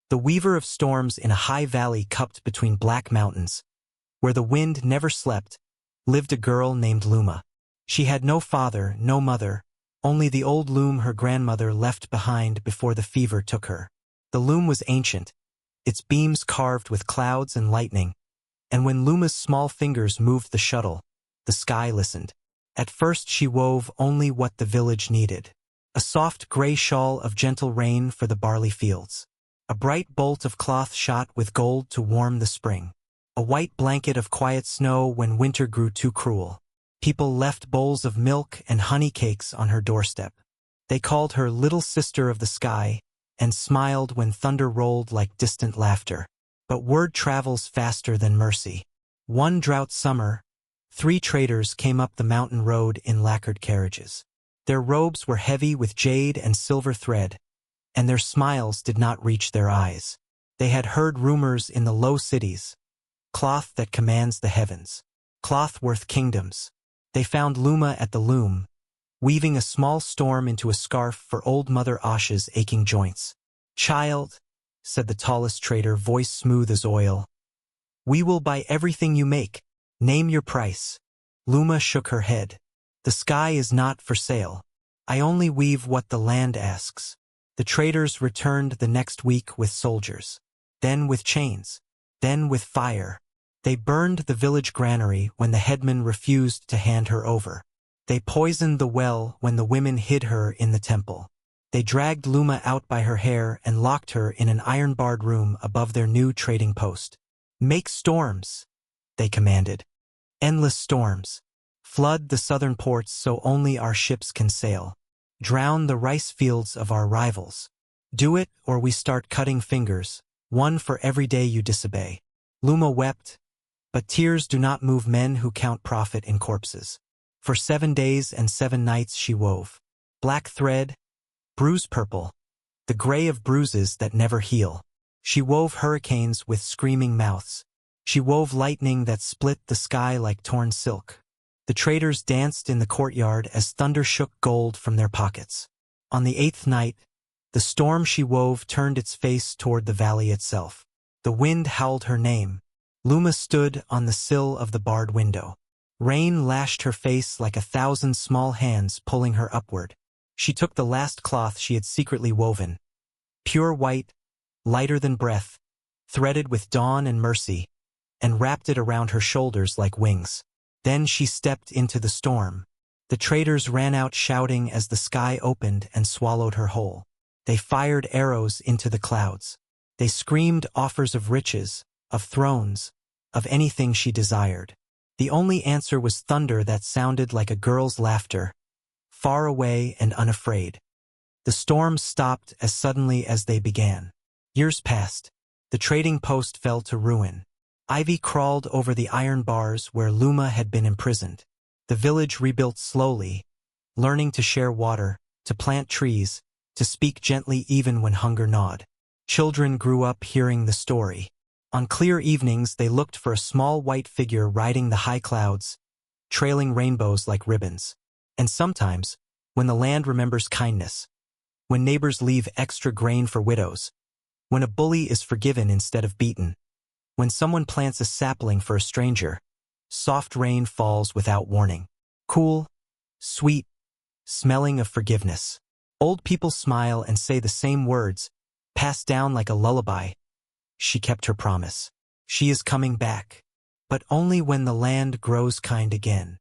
The weaver of storms in a high valley cupped between black mountains, where the wind never slept, lived a girl named Luma. She had no father, no mother, only the old loom her grandmother left behind before the fever took her. The loom was ancient, its beams carved with clouds and lightning, and when Luma's small fingers moved the shuttle, the sky listened. At first she wove only what the village needed. A soft gray shawl of gentle rain for the barley fields. A bright bolt of cloth shot with gold to warm the spring. A white blanket of quiet snow when winter grew too cruel. People left bowls of milk and honey cakes on her doorstep. They called her Little Sister of the Sky and smiled when thunder rolled like distant laughter. But word travels faster than mercy. One drought summer, 3 traders came up the mountain road in lacquered carriages. Their robes were heavy with jade and silver thread, and their smiles did not reach their eyes. They had heard rumors in the low cities. Cloth that commands the heavens. Cloth worth kingdoms. They found Luma at the loom, weaving a small storm into a scarf for old Mother Asha's aching joints. "Child," said the tallest trader, voice smooth as oil, "we will buy everything you make. Name your price." Luma shook her head. "The sky is not for sale. I only weave what the land asks." The traders returned the next week with soldiers, then with chains, then with fire. They burned the village granary when the headman refused to hand her over. They poisoned the well when the women hid her in the temple. They dragged Luma out by her hair and locked her in an iron-barred room above their new trading post. "Make storms," they commanded. "Endless storms. Flood the southern ports so only our ships can sail. Drown the rice fields of our rivals. Do it or we start cutting fingers, one for every day you disobey." Luma wept, but tears do not move men who count profit in corpses. For 7 days and 7 nights she wove. Black thread, bruise purple, the gray of bruises that never heal. She wove hurricanes with screaming mouths. She wove lightning that split the sky like torn silk. The traders danced in the courtyard as thunder shook gold from their pockets. On the 8th night, the storm she wove turned its face toward the valley itself. The wind howled her name. Luma stood on the sill of the barred window. Rain lashed her face like 1,000 small hands pulling her upward. She took the last cloth she had secretly woven, pure white, lighter than breath, threaded with dawn and mercy, and wrapped it around her shoulders like wings. Then she stepped into the storm. The traders ran out shouting as the sky opened and swallowed her whole. They fired arrows into the clouds. They screamed offers of riches, of thrones, of anything she desired. The only answer was thunder that sounded like a girl's laughter, far away and unafraid. The storms stopped as suddenly as they began. Years passed. The trading post fell to ruin. Ivy crawled over the iron bars where Luma had been imprisoned. The village rebuilt slowly, learning to share water, to plant trees, to speak gently even when hunger gnawed. Children grew up hearing the story. On clear evenings they looked for a small white figure riding the high clouds, trailing rainbows like ribbons. And sometimes, when the land remembers kindness, when neighbors leave extra grain for widows, when a bully is forgiven instead of beaten, when someone plants a sapling for a stranger, soft rain falls without warning. Cool, sweet, smelling of forgiveness. Old people smile and say the same words, passed down like a lullaby. She kept her promise. She is coming back, but only when the land grows kind again.